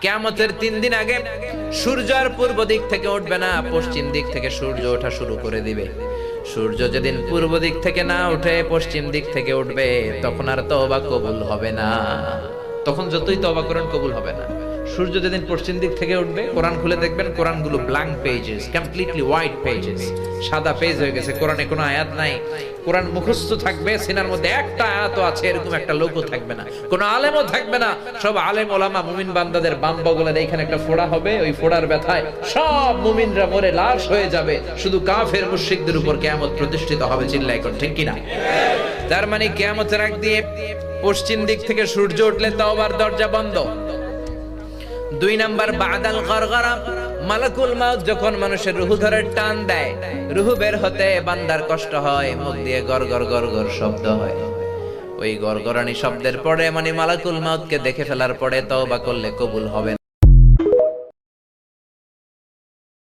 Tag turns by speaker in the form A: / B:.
A: কিয়ামতের 3 দিন আগে সূর্য আর পূর্ব দিক থেকে উঠবে না, পশ্চিম দিক থেকে সূর্য ওঠা শুরু করে দিবে। সূর্য যেদিন পূর্ব দিক থেকে না উঠে পশ্চিম দিক থেকে উঠবে, তখন আর তওবা কবুল হবে না। তখন যতই তওবা করেন কবুল হবে না। সূর্য যেদিন পশ্চিম দিক থেকে উঠবে, কোরআন খুলে দেখবেন কোরআনগুলো blank pages, completely white pages, সাদা পেজ হয়ে গেছে। কোরআনে কোনো আয়াত নাই, কোরআন মুখস্থ থাকবে, সিনার মধ্যে একটা আয়াতও আছে এরকম একটা লোকও থাকবে না, কোনো আলেমও থাকবে না। সব আলেম ওলামা মুমিন বান্দাদের বাম বগলের এইখানে একটা ফোড়া হবে, ওই ফোড়ার ব্যথায় সব মুমিনরা মরে লাশ হয়ে যাবে, শুধু কাফের মুশরিকদের উপর কিয়ামত প্রতিষ্ঠিত হবে। চিল্লায় কোন ঠিক কিনা? তার মানে কিয়ামতের আগ দিয়ে পশ্চিম দিক থেকে সূর্য উঠলে তওবার দরজা বন্ধ। 2 নাম্বার বাদাল গরগরা, মালাকুল মাউত যখন মানুষের রূহ ধরে টান দেয়, রূহ বের হতে বান্দার কষ্ট হয়, মুখ দিয়ে গরগর গরগর শব্দ হয়। ওই গরগরানি শব্দের পরে মানে মালাকুল মাউতকে দেখে ফেলার পরে তওবা করলে কবুল হবে